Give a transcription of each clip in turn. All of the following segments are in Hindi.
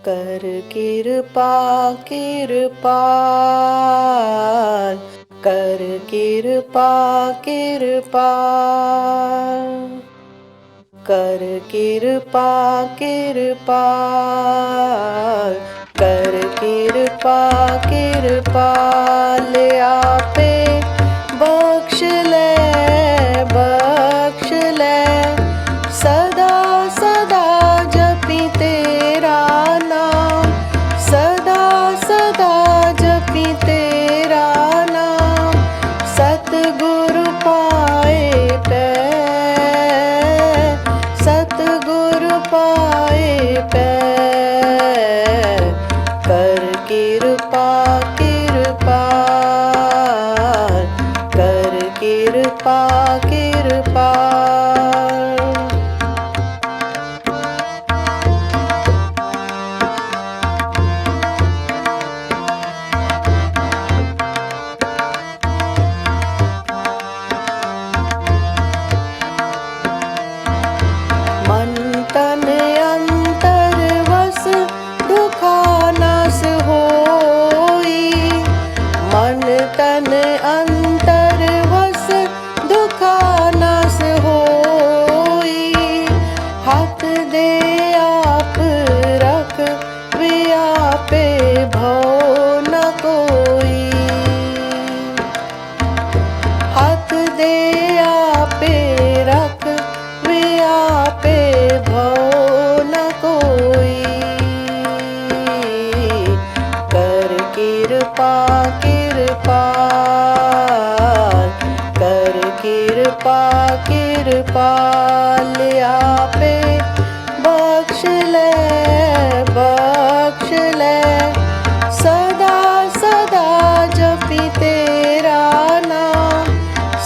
कर कृपा कृपाल, कर कृपा कृपाल, कर कृपा कृपाल, कर कृपा कृपाल। आपे बख्श ले सदा सदा जपी तेरा नाम, सदा सदा जपी तेरा नाम। सतगुरु पाए पै, सतगुरु पाए पै। कर कृपा कृपाल, कर कृपा कृपाल। मन तन अंतर वस दुखा नास होई, मन तन अंतर वस दुखा नास होई। हाथ दे आप रख वे आपे भव न कोई, हाथ दे आपे रख वे आपे भव न कोई। कर कृपा कृपाल, कर कृपा कृपाल। आपे बख्श ले सदा सदा जपी तेरा नाम,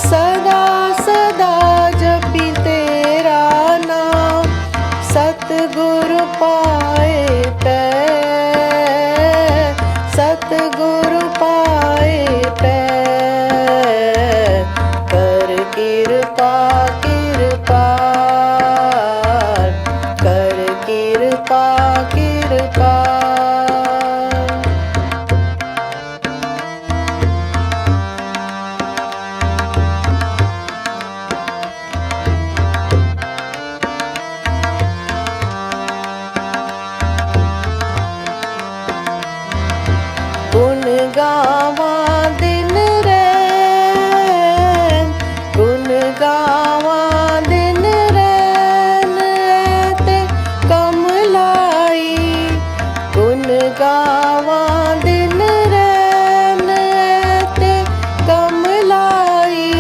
सदा सदा जपी तेरा नाम। सतगुरु पाए पै, सतगुरु पाए पै। कर कृपा कृपाल, कर कृपा कृपाल। गुण गावा दिन रैन, गुण गावा दिन रैन ते कमलाई। गुण गावा दिन रैन ते कमलाई।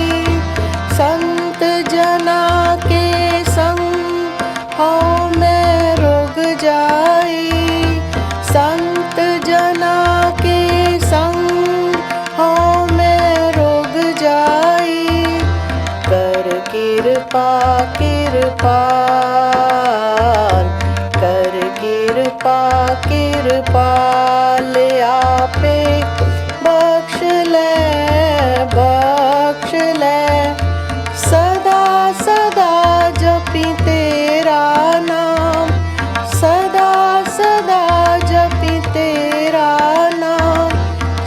संत जना के संग हऊँ मैं रुग जाई, संत जना के संग हऊँ मैं रुग जाई। कर कृपा कृपाल, कर कृपा कृपाल। आपे बख्श ले सदा सदा जपी तेरा नाम, सदा सदा जपी तेरा नाम।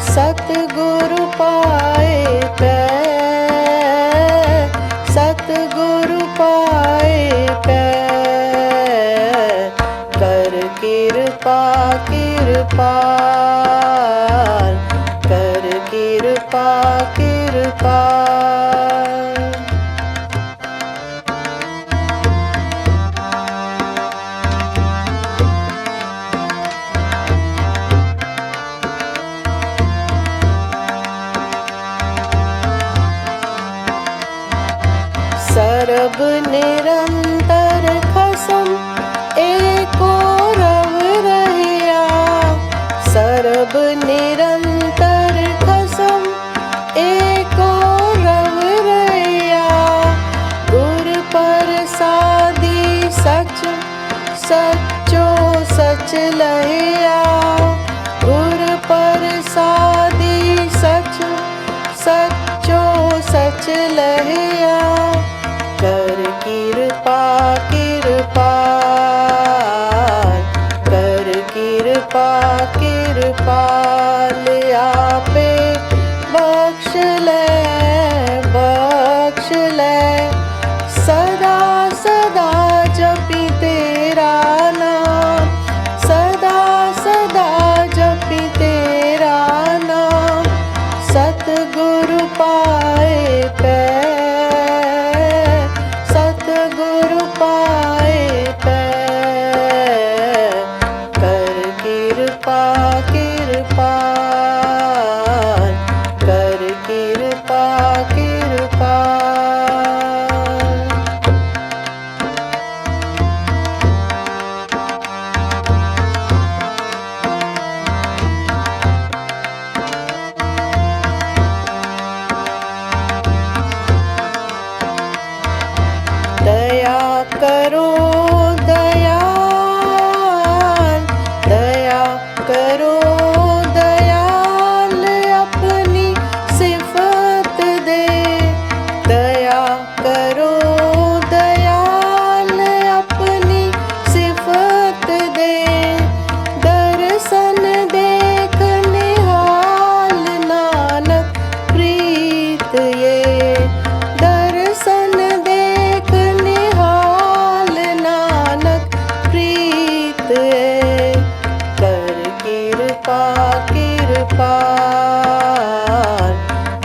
सतगुरु पाए पै, सतगुरु पाए पै। कर कृपा कृपाल, कर कृपा कृपाल। सरब निरंतर खसम एको रव रहिया, सरब निरंतर खसम एको रव रहिया। गुर प्रसादी सच सचो सच लहिया, गुर प्रसादी सच बीच लहिया कर कृपा कृपाल कर कृपा कृपाल आपे बख्श ले सदा सदा जपी तेरा नाम सदा सदा जपी तेरा नाम सतगुरु पाए पै सतगुरु पाए पै कर कृपा कृपाल कर कृपा कृपाल दया करो दयाल दया करो दयाल अपनी सिफत दे दया करो दयाल अपनी सिफत दे दर्शन देख निहाल नानक प्रीत ये दर्शन देख निहाल नानक प्रीत ये कर कृपा कृपाल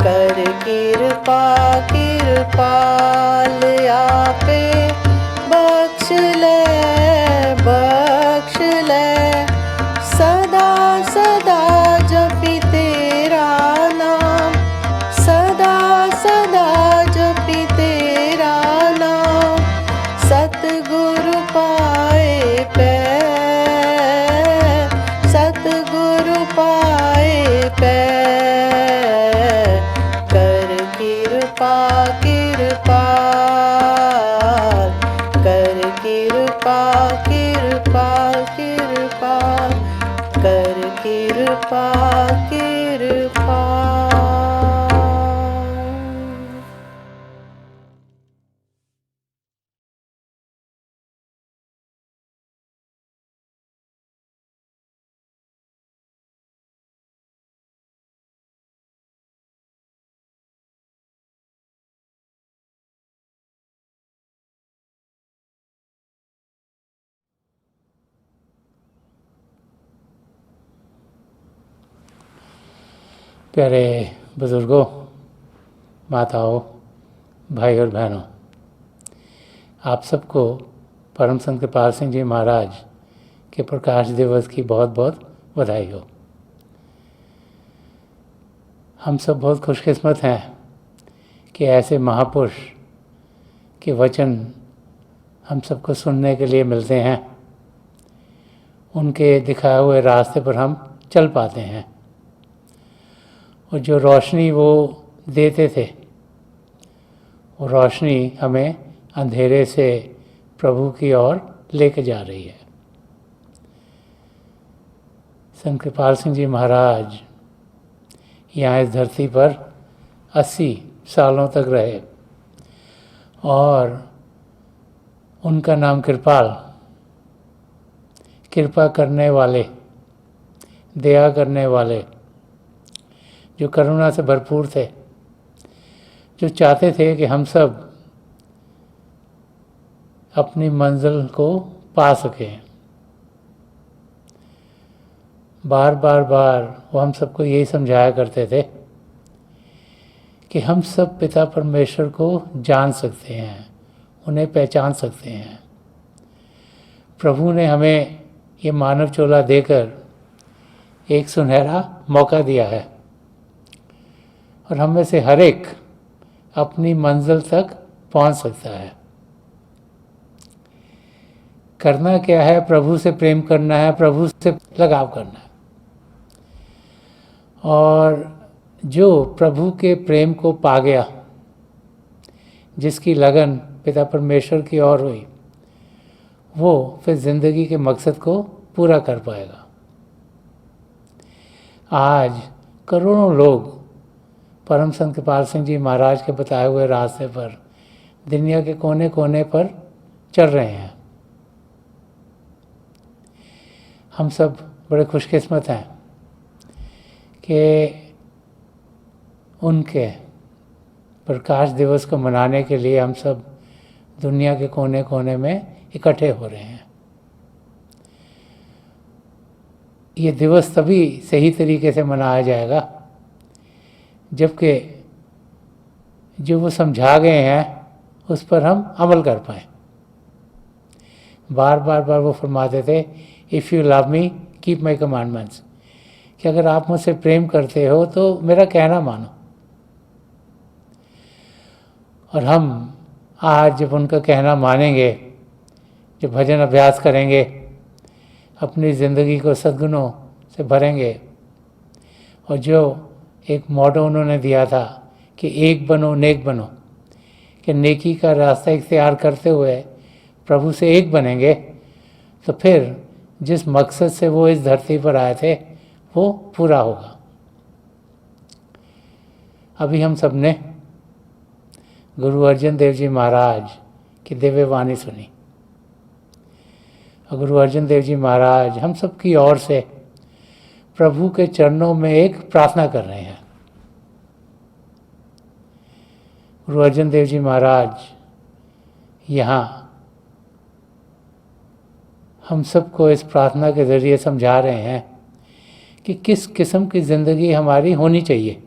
कर कृपा कृपाल आपे बख्श ले सदा सदा जपी तेरा नाम सदा सदा जपी तेरा नाम सतगुरु पाए पै सतगुरु पाए पै कर कृपा कृपाल कर कृपा कृपाल कृपाल कर कृपा कृपाल प्यारे बुज़ुर्गों, माताओं, भाई और बहनों, आप सबको परम संत कृपाल सिंह जी महाराज के प्रकाश दिवस की बहुत बहुत बधाई हो। हम सब बहुत खुशकिस्मत हैं कि ऐसे महापुरुष के वचन हम सबको सुनने के लिए मिलते हैं। उनके दिखाए हुए रास्ते पर हम चल पाते हैं और जो रोशनी वो देते थे वो रोशनी हमें अंधेरे से प्रभु की ओर लेके जा रही है। संत कृपाल सिंह जी महाराज यहाँ इस धरती पर 80 सालों तक रहे और उनका नाम कृपाल, कृपा करने वाले, दया करने वाले, जो करुणा से भरपूर थे, जो चाहते थे कि हम सब अपनी मंजिल को पा सकें। बार बार वो हम सबको यही समझाया करते थे कि हम सब पिता परमेश्वर को जान सकते हैं, उन्हें पहचान सकते हैं। प्रभु ने हमें ये मानव चोला देकर एक सुनहरा मौका दिया है और हम में से हर एक अपनी मंजिल तक पहुंच सकता है। करना क्या है? प्रभु से प्रेम करना है, प्रभु से लगाव करना है। और जो प्रभु के प्रेम को पा गया, जिसकी लगन पिता परमेश्वर की ओर हुई, वो फिर ज़िंदगी के मकसद को पूरा कर पाएगा। आज करोड़ों लोग परम संत कृपाल सिंह जी महाराज के बताए हुए रास्ते पर दुनिया के कोने कोने पर चल रहे हैं। हम सब बड़े खुशकिस्मत हैं कि उनके प्रकाश दिवस को मनाने के लिए हम सब दुनिया के कोने कोने में इकट्ठे हो रहे हैं। ये दिवस तभी सही तरीके से मनाया जाएगा जबकि जो वो समझा गए हैं उस पर हम अमल कर पाएँ। बार बार वो फरमाते थे, if you love me keep my commandments, कि अगर आप मुझसे प्रेम करते हो तो मेरा कहना मानो। और हम आज जब उनका कहना मानेंगे, जब भजन अभ्यास करेंगे, अपनी ज़िंदगी को सद्गुणों से भरेंगे, और जो एक मोटो उन्होंने दिया था कि एक बनो नेक बनो, कि नेकी का रास्ता इख्तियार करते हुए प्रभु से एक बनेंगे, तो फिर जिस मकसद से वो इस धरती पर आए थे वो पूरा होगा। अभी हम सब ने गुरु अर्जन देव जी महाराज की दिव्य वाणी सुनी, और गुरु अर्जन देव जी महाराज हम सब की ओर से प्रभु के चरणों में एक प्रार्थना कर रहे हैं। गुरु अर्जन देव जी महाराज यहाँ हम सबको इस प्रार्थना के ज़रिए समझा रहे हैं कि किस किस्म की ज़िंदगी हमारी होनी चाहिए।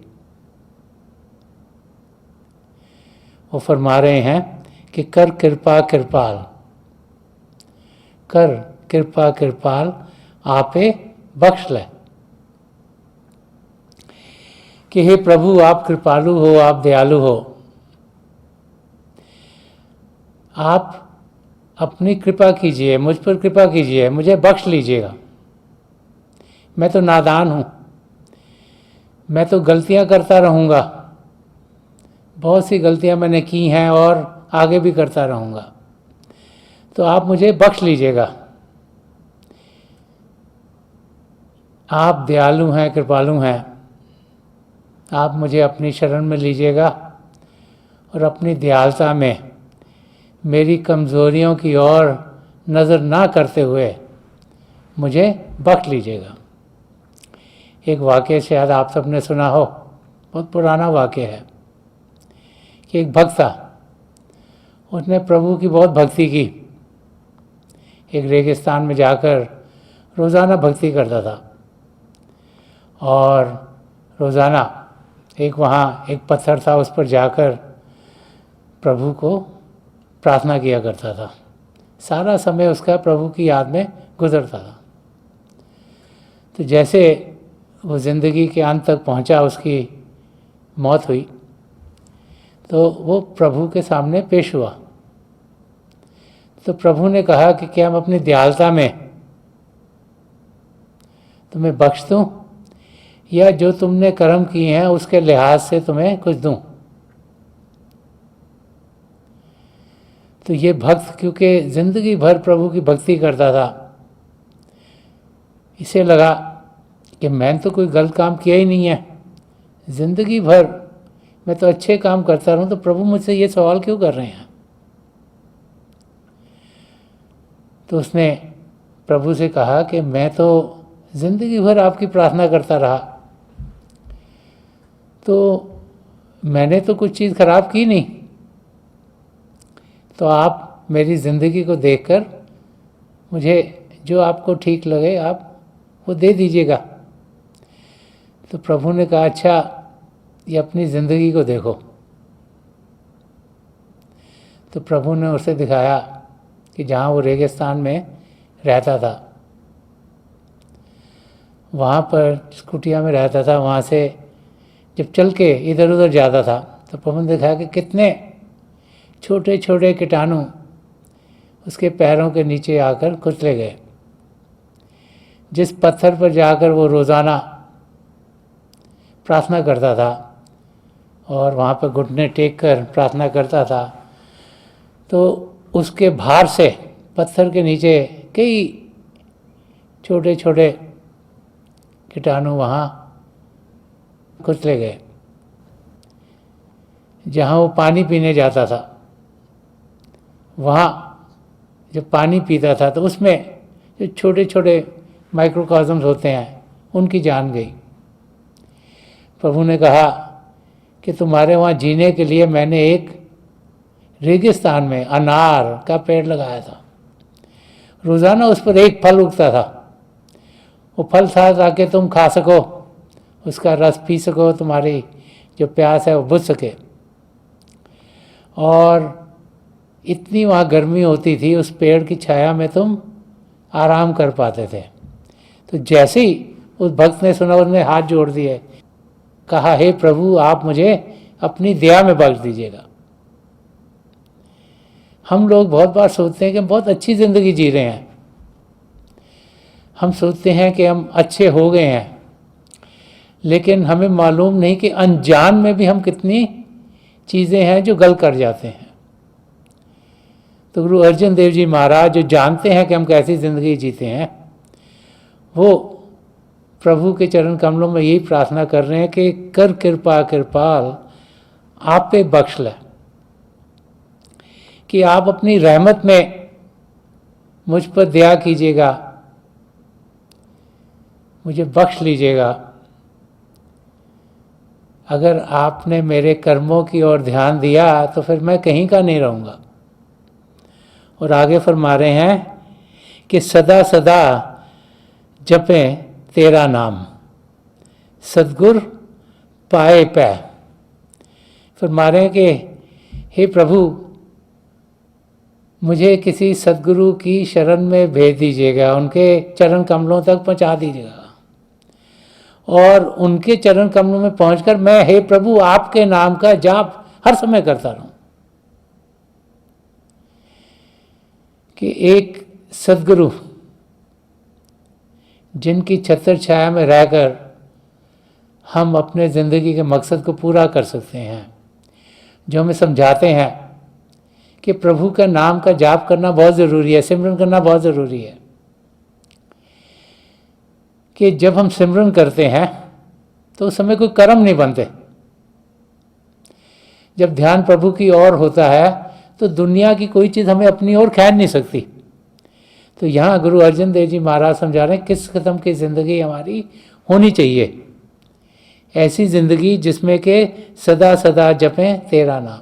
वो फरमा रहे हैं कि कर कृपा कृपाल, कर कृपा कृपाल आपे बख्श ले, कि हे प्रभु आप कृपालु हो, आप दयालु हो, आप अपनी कृपा कीजिए, मुझ पर कृपा कीजिए, मुझे बख्श लीजिएगा। मैं तो नादान हूँ, मैं तो गलतियाँ करता रहूँगा, बहुत सी गलतियाँ मैंने की हैं और आगे भी करता रहूँगा, तो आप मुझे बख्श लीजिएगा। आप दयालु हैं, कृपालु हैं, आप मुझे अपनी शरण में लीजिएगा और अपनी दयालुता में मेरी कमज़ोरियों की ओर नज़र ना करते हुए मुझे बख्श लीजिएगा। एक वाक़या शायद आप सबने सुना हो, बहुत पुराना वाक़या है, कि एक भक्त था, उसने प्रभु की बहुत भक्ति की। एक रेगिस्तान में जाकर रोज़ाना भक्ति करता था और रोज़ाना वहाँ एक पत्थर था, उस पर जाकर प्रभु को प्रार्थना किया करता था। सारा समय उसका प्रभु की याद में गुजरता था। तो जैसे वो ज़िंदगी के अंत तक पहुंचा, उसकी मौत हुई, तो वो प्रभु के सामने पेश हुआ। तो प्रभु ने कहा कि क्या मैं अपनी दयालुता में तुम्हें बख्श दूं या जो तुमने कर्म किए हैं उसके लिहाज से तुम्हें कुछ दूं। तो ये भक्त क्योंकि ज़िंदगी भर प्रभु की भक्ति करता था, इसे लगा कि मैंने तो कोई गलत काम किया ही नहीं है, ज़िंदगी भर मैं तो अच्छे काम करता रहूं, तो प्रभु मुझसे ये सवाल क्यों कर रहे हैं। तो उसने प्रभु से कहा कि मैं तो ज़िंदगी भर आपकी प्रार्थना करता रहा, तो मैंने तो कुछ चीज़ खराब की नहीं, तो आप मेरी ज़िंदगी को देखकर मुझे जो आपको ठीक लगे आप वो दे दीजिएगा। तो प्रभु ने कहा, अच्छा ये अपनी ज़िंदगी को देखो। तो प्रभु ने उसे दिखाया कि जहाँ वो रेगिस्तान में रहता था, वहाँ पर जिस कुटिया में रहता था, वहाँ से जब चल के इधर उधर जाता था तो प्रभु ने दिखाया कि कितने छोटे छोटे कीटाणु उसके पैरों के नीचे आकर कुचले गए। जिस पत्थर पर जाकर वो रोज़ाना प्रार्थना करता था और वहाँ पर घुटने टेक कर प्रार्थना करता था, तो उसके भार से पत्थर के नीचे कई छोटे छोटे कीटाणु वहाँ कुचले गए। जहाँ वो पानी पीने जाता था, वहाँ जब पानी पीता था तो उसमें जो छोटे छोटे माइक्रोकॉस्म्स होते हैं उनकी जान गई। प्रभु ने कहा कि तुम्हारे वहाँ जीने के लिए मैंने एक रेगिस्तान में अनार का पेड़ लगाया था। रोज़ाना उस पर एक फल उगता था। वो फल था ताकि तुम खा सको, उसका रस पी सको, तुम्हारी जो प्यास है वो बुझ सके। और इतनी वहाँ गर्मी होती थी, उस पेड़ की छाया में तुम आराम कर पाते थे। तो जैसे ही उस भक्त ने सुना, उसने हाथ जोड़ दिए, कहा हे प्रभु आप मुझे अपनी दया में बख्श दीजिएगा। हम लोग बहुत बार सोचते हैं कि हम बहुत अच्छी ज़िंदगी जी रहे हैं, हम सोचते हैं कि हम अच्छे हो गए हैं, लेकिन हमें मालूम नहीं कि अनजान में भी हम कितनी चीज़ें हैं जो गलत कर जाते हैं। तो गुरु अर्जन देव जी महाराज जो जानते हैं कि हम कैसी ज़िंदगी जीते हैं, वो प्रभु के चरण कमलों में यही प्रार्थना कर रहे हैं कि कर कृपा कृपाल आप पे बख्श ले, कि आप अपनी रहमत में मुझ पर दया कीजिएगा, मुझे बख्श लीजिएगा। अगर आपने मेरे कर्मों की ओर ध्यान दिया तो फिर मैं कहीं का नहीं रहूँगा। और आगे फरमा रहे हैं कि सदा सदा जपें तेरा नाम, सद्गुर पाए पै। फरमा रहे हैं कि हे प्रभु मुझे किसी सद्गुरु की शरण में भेज दीजिएगा, उनके चरण कमलों तक पहुंचा दीजिएगा, और उनके चरण कमलों में पहुंचकर मैं हे प्रभु आपके नाम का जाप हर समय करता रहूं। कि एक सद्गुरु जिनकी छत्र छाया में रहकर हम अपने ज़िंदगी के मकसद को पूरा कर सकते हैं, जो हमें समझाते हैं कि प्रभु का नाम का जाप करना बहुत ज़रूरी है, सिमरन करना बहुत ज़रूरी है। कि जब हम सिमरन करते हैं तो उस समय कोई कर्म नहीं बनते। जब ध्यान प्रभु की ओर होता है तो दुनिया की कोई चीज़ हमें अपनी ओर खींच नहीं सकती। तो यहाँ गुरु अर्जन देव जी महाराज समझा रहे हैं किस किस्म की ज़िंदगी हमारी होनी चाहिए। ऐसी ज़िंदगी जिसमें के सदा सदा जपें तेरा नाम,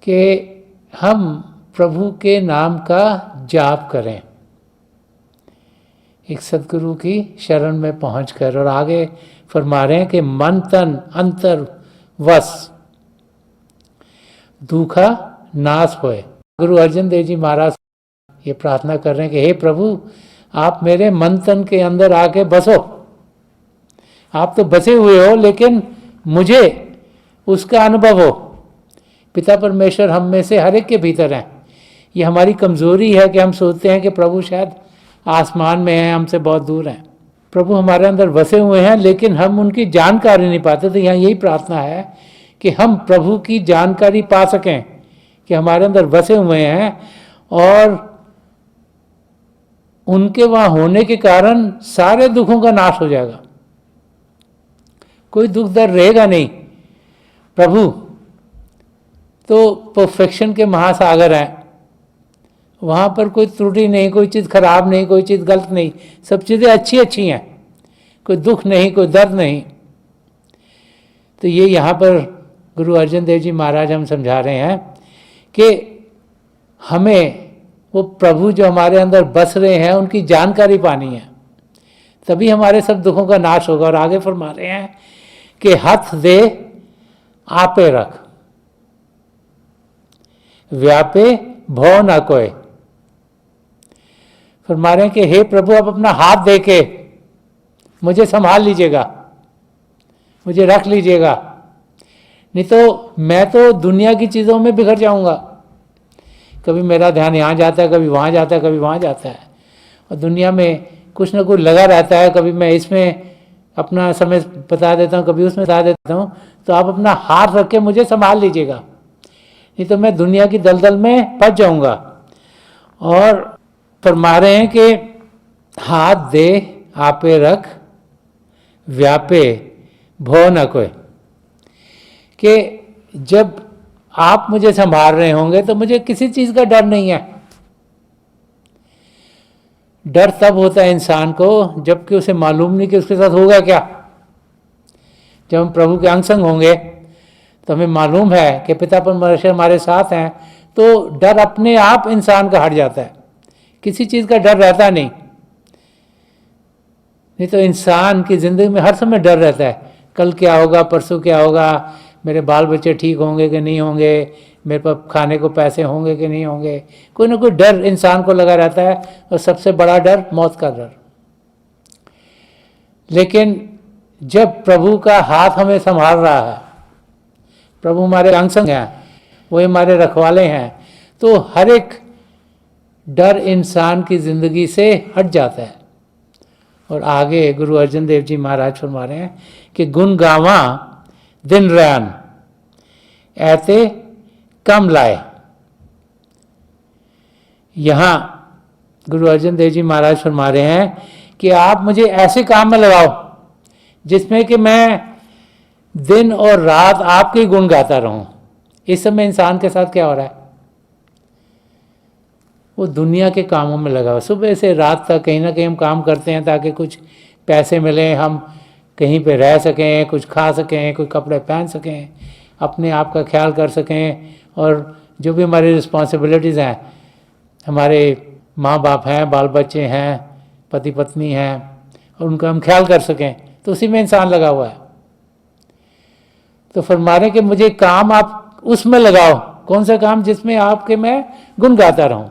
कि हम प्रभु के नाम का जाप करें एक सद्गुरु की शरण में पहुंचकर। और आगे फरमा रहे हैं कि मन तन अंतर वस दुखा नाश होए। गुरु अर्जन देव जी महाराज ये प्रार्थना कर रहे हैं कि हे प्रभु आप मेरे मन तन के अंदर आके बसो। आप तो बसे हुए हो लेकिन मुझे उसका अनुभव हो। पिता परमेश्वर हम में से हर एक के भीतर हैं। ये हमारी कमज़ोरी है कि हम सोचते हैं कि प्रभु शायद आसमान में हैं, हमसे बहुत दूर हैं। प्रभु हमारे अंदर बसे हुए हैं लेकिन हम उनकी जानकारी नहीं पाते। तो यहाँ यही प्रार्थना है कि हम प्रभु की जानकारी पा सकें कि हमारे अंदर बसे हुए हैं, और उनके वहाँ होने के कारण सारे दुखों का नाश हो जाएगा, कोई दुख दर्द रहेगा नहीं। प्रभु तो परफेक्शन के महासागर हैं, वहाँ पर कोई त्रुटि नहीं, कोई चीज़ खराब नहीं, कोई चीज़ गलत नहीं, सब चीज़ें अच्छी अच्छी हैं, कोई दुख नहीं, कोई दर्द नहीं। तो ये यहाँ पर गुरु अर्जन देव जी महाराज हम समझा रहे हैं कि हमें वो प्रभु जो हमारे अंदर बस रहे हैं उनकी जानकारी पानी है, तभी हमारे सब दुखों का नाश होगा। और आगे फरमा रहे हैं कि हाथ दे आपे रख, व्यापे भव न कोय। फरमा रहे हैं कि हे प्रभु आप अपना हाथ दे के मुझे संभाल लीजिएगा, मुझे रख लीजिएगा, नहीं तो मैं तो दुनिया की चीज़ों में बिखर जाऊंगा। कभी मेरा ध्यान यहाँ जाता है, कभी वहाँ जाता है, कभी वहाँ जाता है, और दुनिया में कुछ ना कुछ लगा रहता है। कभी मैं इसमें अपना समय बता देता हूँ, कभी उसमें बता देता हूँ। तो आप अपना हाथ रख के मुझे संभाल लीजिएगा, नहीं तो मैं दुनिया की दलदल में फंस जाऊंगा। और फरमा रहे हैं कि हाथ दे आपे रख, व्यापे भव न कोय, कि जब आप मुझे संभाल रहे होंगे तो मुझे किसी चीज़ का डर नहीं है। डर तब होता है इंसान को जबकि उसे मालूम नहीं कि उसके साथ होगा क्या। जब हम प्रभु के अंग संग होंगे तो हमें मालूम है कि पिता परमेश्वर हमारे साथ हैं, तो डर अपने आप इंसान का हट जाता है, किसी चीज़ का डर रहता नहीं तो इंसान की ज़िंदगी में हर समय डर रहता है, कल क्या होगा, परसों क्या होगा, मेरे बाल बच्चे ठीक होंगे कि नहीं होंगे, मेरे पास खाने को पैसे होंगे कि नहीं होंगे, कोई ना कोई डर इंसान को लगा रहता है। और सबसे बड़ा डर मौत का डर। लेकिन जब प्रभु का हाथ हमें संभाल रहा है, प्रभु हमारे अंग संग हैं, वो हमारे रखवाले हैं, तो हर एक डर इंसान की ज़िंदगी से हट जाता है। और आगे गुरु अर्जन देव जी महाराज फरमा रहे हैं कि गुण गावा दिन रैन ऐते कम लाए। यहाँ गुरु अर्जन देव जी महाराज फरमा रहे हैं कि आप मुझे ऐसे काम में लगाओ जिसमें कि मैं दिन और रात आपके गुण गाता रहूं। इस समय इंसान के साथ क्या हो रहा है, वो दुनिया के कामों में लगा हुआ, सुबह से रात तक कहीं ना कहीं हम काम करते हैं ताकि कुछ पैसे मिलें, हम कहीं पे रह सकें, कुछ खा सकें, कुछ कपड़े पहन सकें, अपने आप का ख्याल कर सकें, और जो भी हमारी रिस्पॉन्सिबिलिटीज़ हैं, हमारे माँ बाप हैं, बाल बच्चे हैं, पति पत्नी हैं, और उनका हम ख्याल कर सकें, तो उसी में इंसान लगा हुआ है। तो फरमा रहे कि मुझे काम आप उसमें लगाओ। कौन सा काम? जिसमें आपके मैं गुण गाता रहूं,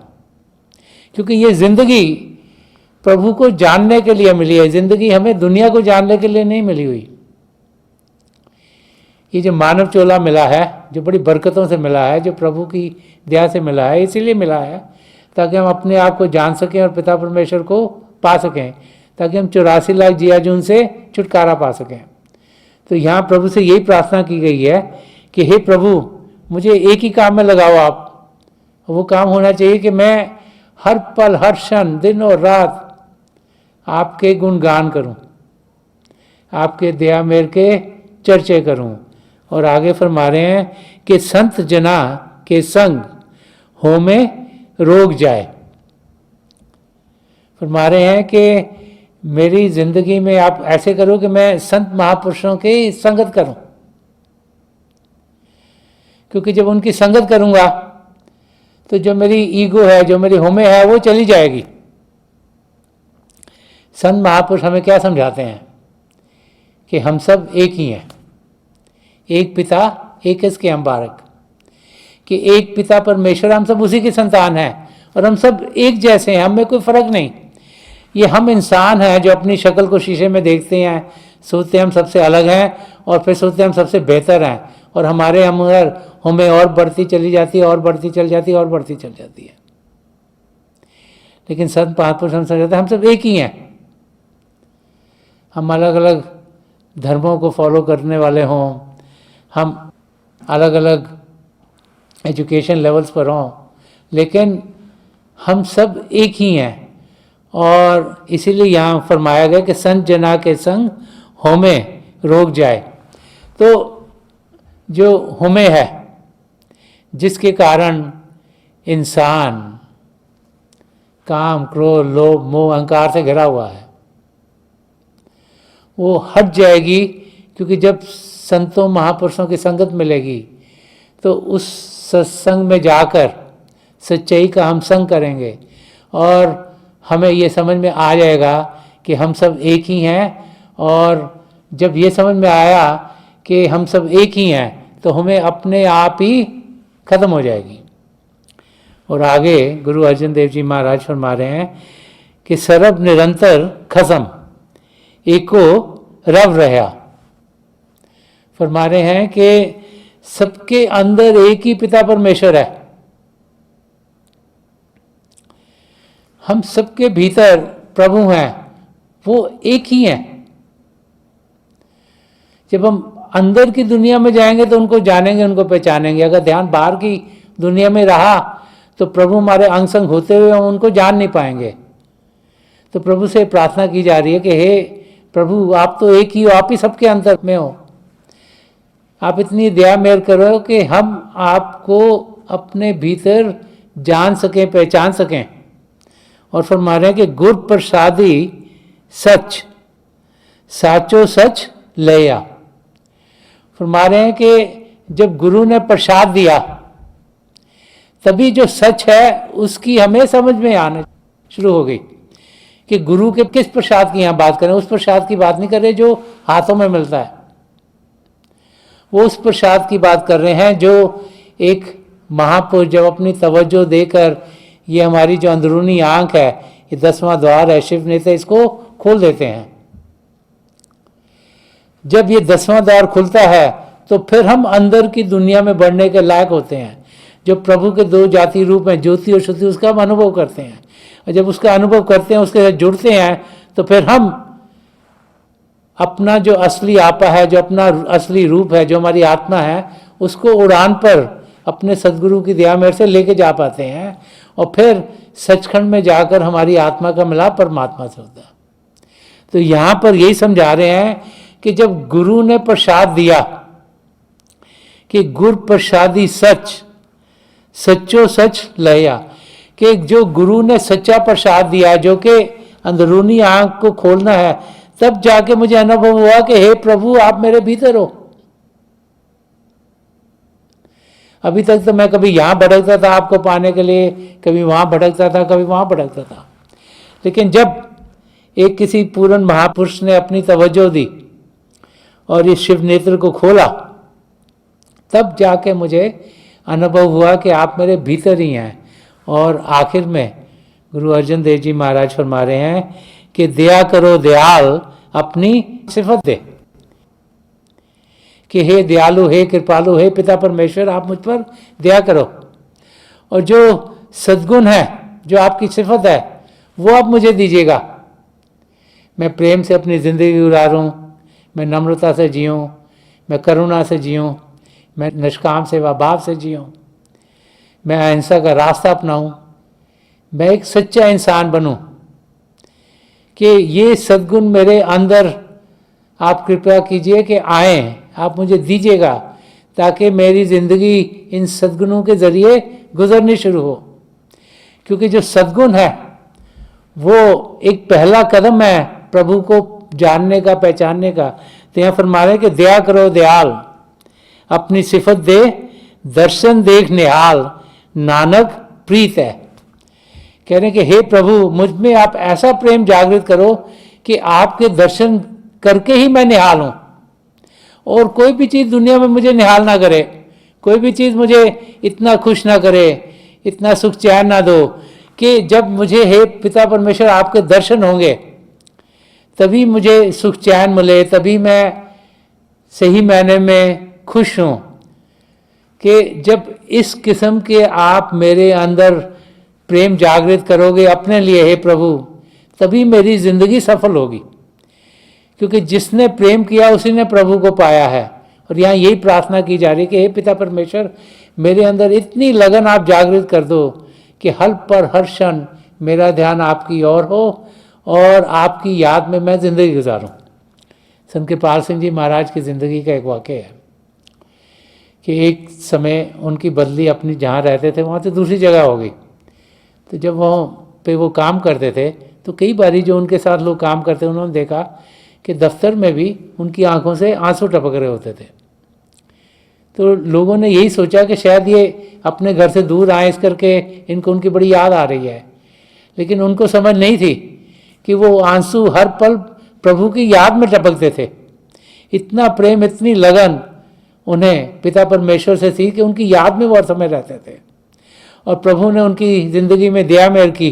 क्योंकि ये ज़िंदगी प्रभु को जानने के लिए मिली है। ज़िंदगी हमें दुनिया को जानने के लिए नहीं मिली हुई। ये जो मानव चोला मिला है, जो बड़ी बरकतों से मिला है, जो प्रभु की दया से मिला है, इसीलिए मिला है ताकि हम अपने आप को जान सकें और पिता परमेश्वर को पा सकें, ताकि हम 84 लाख जियाजून से छुटकारा पा सकें। तो यहाँ प्रभु से यही प्रार्थना की गई है कि हे प्रभु, मुझे एक ही काम में लगाओ आप। वो काम होना चाहिए कि मैं हर पल, हर क्षण, दिन और रात आपके गुणगान करूं, आपके दया मेर के चर्चे करूं। और आगे फरमा रहे हैं कि संत जना के संग हो में रोग जाए। फरमा रहे हैं कि मेरी ज़िंदगी में आप ऐसे करो कि मैं संत महापुरुषों की संगत करूं, क्योंकि जब उनकी संगत करूंगा तो जो मेरी ईगो है, जो मेरी होमे है, वो चली जाएगी। संत महापुरुष हमें क्या समझाते हैं कि हम सब एक ही हैं, एक पिता एक इसके हम बालक, कि एक पिता परमेश्वर, हम सब उसी की संतान हैं और हम सब एक जैसे हैं, हम में कोई फ़र्क नहीं। ये हम इंसान हैं जो अपनी शक्ल को शीशे में देखते हैं, सोचते हैं हम सबसे अलग हैं, और फिर सोचते हैं हम सबसे बेहतर हैं, और हमारे अंदर हमें और बढ़ती चली जाती है, और बढ़ती चल जाती है, और बढ़ती चल जाती है। लेकिन संत महापुरुष हम समझाते हैं हम सब एक ही हैं। हम अलग अलग धर्मों को फॉलो करने वाले हों, हम अलग अलग एजुकेशन लेवल्स पर हों, लेकिन हम सब एक ही हैं। और इसीलिए यहाँ फरमाया गया कि संत जना के संग होमे रोग जाए। तो जो होमे है, जिसके कारण इंसान काम, क्रोध, लोभ, मोह, अहंकार से घिरा हुआ है, वो हट जाएगी। क्योंकि जब संतों महापुरुषों की संगत मिलेगी तो उस सत्संग में जाकर सच्चाई का हम संग करेंगे, और हमें ये समझ में आ जाएगा कि हम सब एक ही हैं। और जब ये समझ में आया कि हम सब एक ही हैं तो हमें अपने आप ही खत्म हो जाएगी। और आगे गुरु अर्जन देव जी महाराज फरमा रहे हैं कि सर्व निरंतर खसम एको रव रहा। फरमा रहे हैं कि सबके अंदर एक ही पिता परमेश्वर है, हम सबके भीतर प्रभु हैं, वो एक ही हैं। जब हम अंदर की दुनिया में जाएंगे तो उनको जानेंगे, उनको पहचानेंगे। अगर ध्यान बाहर की दुनिया में रहा तो प्रभु हमारे अंग संग होते हुए हम उनको जान नहीं पाएंगे। तो प्रभु से प्रार्थना की जा रही है कि हे प्रभु, आप तो एक ही हो, आप ही सबके अंदर में हो। आप इतनी दया मेहर करो कि हम आपको अपने भीतर जान सकें, पहचान सकें। और फरमा रहे हैं कि गुर प्रसादी सच, साचो सच लया। फरमा रहे हैं कि जब गुरु ने प्रसाद दिया तभी जो सच है उसकी हमें समझ में आने शुरू हो गई कि गुरु के किस प्रसाद की यहाँ बात करें। उस प्रसाद की बात नहीं कर रहे जो हाथों में मिलता है, वो उस प्रसाद की बात कर रहे हैं जो एक महापुरुष जब अपनी तवज्जो देकर ये हमारी जो अंदरूनी आंख है, ये 10वां द्वार है शिव नेत्र, इसको खोल देते हैं। जब ये 10वां द्वार खुलता है तो फिर हम अंदर की दुनिया में बढ़ने के लायक होते हैं। जो प्रभु के 2 जाति रूप हैं, ज्योति और श्रुति, उसका हम अनुभव करते हैं। और जब उसका अनुभव करते हैं, उसके साथ जुड़ते हैं, तो फिर हम अपना जो असली आपा है, जो अपना असली रूप है, जो हमारी आत्मा है, उसको उड़ान पर अपने सदगुरु की दया मेहर से लेके जा पाते हैं। और फिर सचखंड में जाकर हमारी आत्मा का मिलाप परमात्मा से होता है। तो यहाँ पर यही समझा रहे हैं कि जब गुरु ने प्रसाद दिया कि गुर प्रसादी सच, सच्चो सच लया, कि जो गुरु ने सच्चा प्रसाद दिया जो कि अंदरूनी आंख को खोलना है, तब जाके मुझे अनुभव हुआ कि हे प्रभु आप मेरे भीतर हो। अभी तक तो मैं कभी यहाँ भटकता था आपको पाने के लिए, कभी वहाँ भटकता था, कभी वहाँ भटकता था। लेकिन जब एक किसी पूर्ण महापुरुष ने अपनी तवज्जो दी और इस शिव नेत्र को खोला, तब जाके मुझे अनुभव हुआ कि आप मेरे भीतर ही हैं। और आखिर में गुरु अर्जन देव जी महाराज फरमा रहे हैं कि दया करो दयाल अपनी सिफत दे, कि हे दयालु, हे कृपालु, हे पिता परमेश्वर आप मुझ पर दया करो। और जो सद्गुण है, जो आपकी सिफत है, वो आप मुझे दीजिएगा। मैं प्रेम से अपनी ज़िंदगी गुजारूं, मैं नम्रता से जीऊँ, मैं करुणा से जीऊँ, मैं निष्काम सेवा भाव से जीऊँ, मैं अहिंसा का रास्ता अपनाऊं, मैं एक सच्चा इंसान बनूं। कि ये सद्गुण मेरे अंदर आप कृपया कीजिए कि आएँ, आप मुझे दीजिएगा, ताकि मेरी ज़िंदगी इन सद्गुणों के ज़रिए गुजरनी शुरू हो। क्योंकि जो सद्गुण है वो एक पहला कदम है प्रभु को जानने का, पहचानने का। तो यहाँ फरमा रहे हैं कि दया करो दयाल अपनी सिफत दे, दर्शन देख निहाल नानक प्रीत है। कह रहे हैं कि हे प्रभु मुझ में आप ऐसा प्रेम जागृत करो कि आपके दर्शन करके ही मैं निहाल हूँ, और कोई भी चीज़ दुनिया में मुझे निहाल ना करे, कोई भी चीज़ मुझे इतना खुश ना करे, इतना सुख चैन ना दो कि जब मुझे हे पिता परमेश्वर आपके दर्शन होंगे तभी मुझे सुख चैन मिले, तभी मैं सही मायने में खुश हूँ। कि जब इस किस्म के आप मेरे अंदर प्रेम जागृत करोगे अपने लिए हे प्रभु, तभी मेरी ज़िंदगी सफल होगी। क्योंकि जिसने प्रेम किया उसी ने प्रभु को पाया है। और यहाँ यही प्रार्थना की जा रही है कि हे पिता परमेश्वर मेरे अंदर इतनी लगन आप जागृत कर दो कि हर पर हर क्षण मेरा ध्यान आपकी ओर हो और आपकी याद में मैं ज़िंदगी गुजारूँ। संत कृपाल सिंह जी महाराज की ज़िंदगी का एक वाक़या है कि एक समय उनकी बदली अपनी जहाँ रहते थे वहाँ से दूसरी जगह हो गई। तो जब वहाँ पे वो काम करते थे तो कई बारी जो उनके साथ लोग काम करते उन्होंने देखा कि दफ्तर में भी उनकी आंखों से आंसू टपक रहे होते थे। तो लोगों ने यही सोचा कि शायद ये अपने घर से दूर आए इस करके इनको उनकी बड़ी याद आ रही है। लेकिन उनको समझ नहीं थी कि वो आंसू हर पल प्रभु की याद में टपकते थे। इतना प्रेम, इतनी लगन उन्हें पिता परमेश्वर से थी कि उनकी याद में वो हर समय रहते थे। और प्रभु ने उनकी ज़िंदगी में दया मेहर की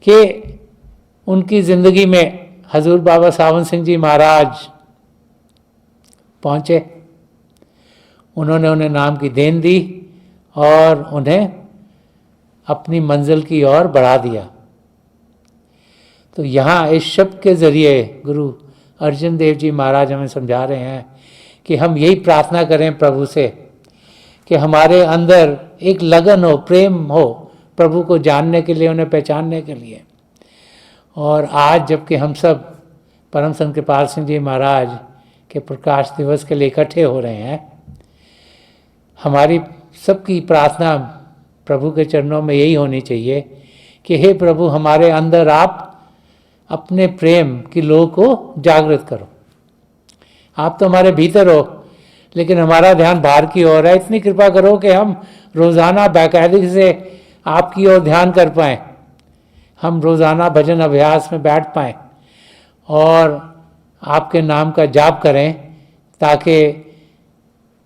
कि उनकी ज़िंदगी में हजूर बाबा सावन सिंह जी महाराज पहुँचे। उन्होंने उन्हें नाम की देन दी और उन्हें अपनी मंजिल की ओर बढ़ा दिया। तो यहाँ इस शब्द के ज़रिए गुरु अर्जन देव जी महाराज हमें समझा रहे हैं कि हम यही प्रार्थना करें प्रभु से कि हमारे अंदर एक लगन हो, प्रेम हो प्रभु को जानने के लिए, उन्हें पहचानने के लिए। और आज जबकि हम सब परम संत कृपाल सिंह जी महाराज कि प्रकाश दिवस के लिए इकट्ठे हो रहे हैं, हमारी सबकी प्रार्थना प्रभु के चरणों में यही होनी चाहिए कि हे प्रभु, हमारे अंदर आप अपने प्रेम की लौ को जागृत करो। आप तो हमारे भीतर हो, लेकिन हमारा ध्यान बाहर की ओर है। इतनी कृपा करो कि हम रोज़ाना बाकायदगी से आपकी ओर ध्यान कर पाएँ, हम रोज़ाना भजन अभ्यास में बैठ पाएँ और आपके नाम का जाप करें, ताकि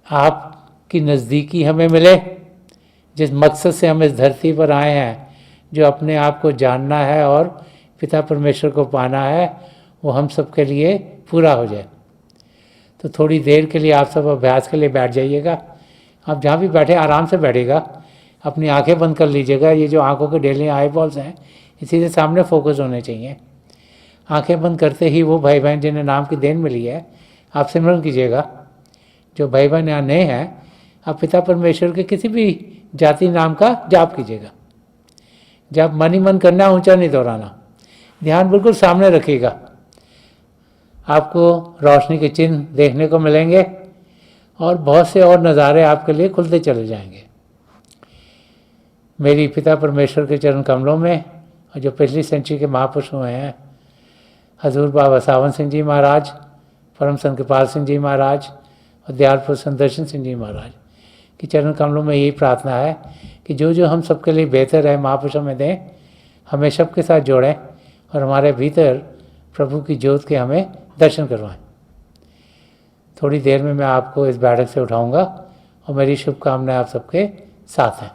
आपकी नज़दीकी हमें मिले। जिस मकसद से हम इस धरती पर आए हैं, जो अपने आप को जानना है और पिता परमेश्वर को पाना है, वो हम सब के लिए पूरा हो जाए। तो थोड़ी देर के लिए आप सब अभ्यास के लिए बैठ जाइएगा। आप जहाँ भी बैठे आराम से बैठेगा, अपनी आंखें बंद कर लीजिएगा। ये जो आंखों के डेली आई बॉल्स हैं, इसी के सामने फोकस होने चाहिए। आंखें बंद करते ही वो भाई बहन जिन्हें नाम की देन मिली है, आप सिमरन कीजिएगा। जो भाई बहन यहाँ नए हैं, आप पिता परमेश्वर के किसी भी जाति नाम का जाप कीजिएगा। जाप मन ही मन करना, ऊंचा नहीं दोहराना। ध्यान बिल्कुल सामने रखिएगा। आपको रोशनी के चिन्ह देखने को मिलेंगे और बहुत से और नज़ारे आपके लिए खुलते चले जाएंगे। मेरी पिता परमेश्वर के चरण कमलों में, और जो पिछली सेंचुरी के महापुरुष हुए हैं, हजूर बाबा सावन सिंह जी महाराज, परम संत कृपाल सिंह जी महाराज और दयालपुर संदर्शन सिंह जी महाराज के चरण कमलों में यही प्रार्थना है कि जो जो हम सबके लिए बेहतर है महापुरुषों में दें, हमें सबके साथ जोड़ें और हमारे भीतर प्रभु की ज्योत के हमें दर्शन करवाएं। थोड़ी देर में मैं आपको इस बैठक से उठाऊंगा और मेरी शुभकामनाएं आप सबके साथ हैं।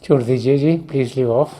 छोड़ दीजिए जी, प्लीज़ लीव ऑफ।